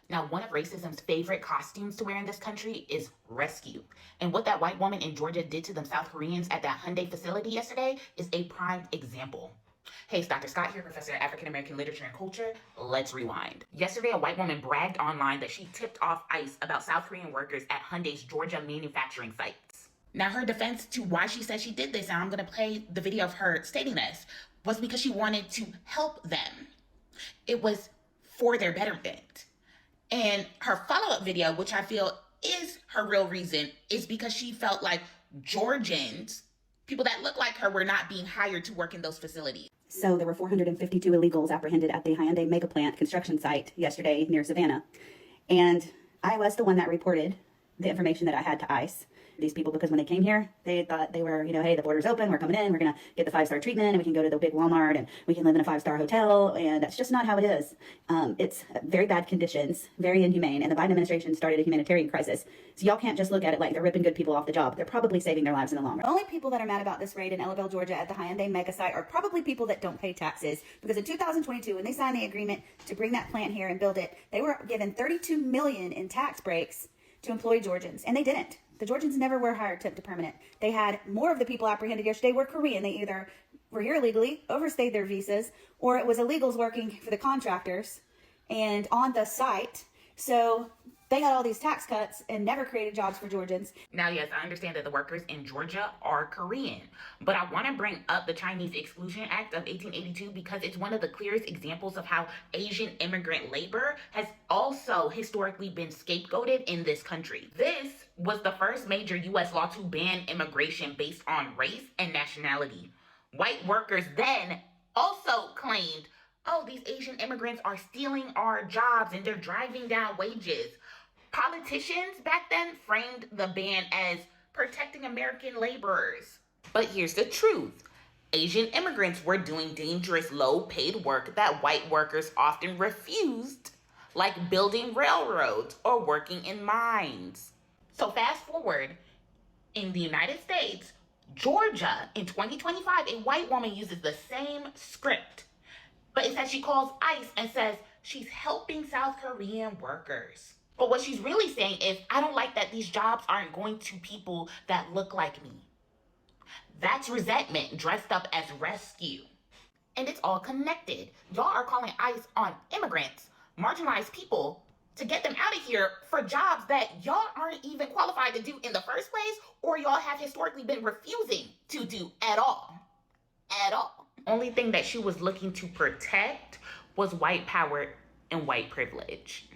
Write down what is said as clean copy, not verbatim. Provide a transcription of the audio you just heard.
Now, one of racism's favorite costumes to wear in this country is rescue. And what that white woman in Georgia did to them South Koreans at that Hyundai facility yesterday is a prime example. Hey, it's Dr. Scott here, professor of African American literature and culture. Let's rewind. Yesterday, a white woman bragged online that she tipped off ICE about South Korean workers at Hyundai's Georgia manufacturing sites. Now, her defense to why she said she did this, and I'm going to play the video of her stating this, was because she wanted to help them. It was for their betterment. And her follow-up video, which I feel is her real reason, is because she felt like Georgians, people that look like her, were not being hired to work in those facilities. So there were 452 illegals apprehended at the Hyundai mega plant construction site yesterday near Savannah. And I was the one that reported the information that I had to ICE. These people, because when they came here, they thought they were, hey, the border's open, we're coming in, we're going to get the 5-star treatment, and we can go to the big Walmart, and we can live in a 5-star hotel, and that's just not how it is. It's very bad conditions, very inhumane, and the Biden administration started a humanitarian crisis. So y'all can't just look at it like they're ripping good people off the job. They're probably saving their lives in the long run. The only people that are mad about this raid in Ellaville, Georgia at the Hyundai mega site are probably people that don't pay taxes, because in 2022, when they signed the agreement to bring that plant here and build it, they were given $32 million in tax breaks to employ Georgians, and they didn't. The Georgians never were hired temp to permanent. They had more of the people apprehended yesterday were Korean. They either were here illegally, overstayed their visas, or it was illegals working for the contractors and on the site. So they got all these tax cuts and never created jobs for Georgians. Now, yes, I understand that the workers in Georgia are Korean, but I want to bring up the Chinese Exclusion Act of 1882 because it's one of the clearest examples of how Asian immigrant labor has also historically been scapegoated in this country. This was the first major U.S. law to ban immigration based on race and nationality. White workers then also claimed, oh, these Asian immigrants are stealing our jobs and they're driving down wages. Politicians back then framed the ban as protecting American laborers. But here's the truth. Asian immigrants were doing dangerous, low-paid work that white workers often refused, like building railroads or working in mines. So fast forward, in the United States, Georgia, in 2025, a white woman uses the same script. But instead she calls ICE and says she's helping South Korean workers. But what she's really saying is, I don't like that these jobs aren't going to people that look like me. That's resentment dressed up as rescue. And it's all connected. Y'all are calling ICE on immigrants, marginalized people, to get them out of here for jobs that y'all aren't even qualified to do in the first place, or y'all have historically been refusing to do at all. At all. Only thing that she was looking to protect was white power and white privilege.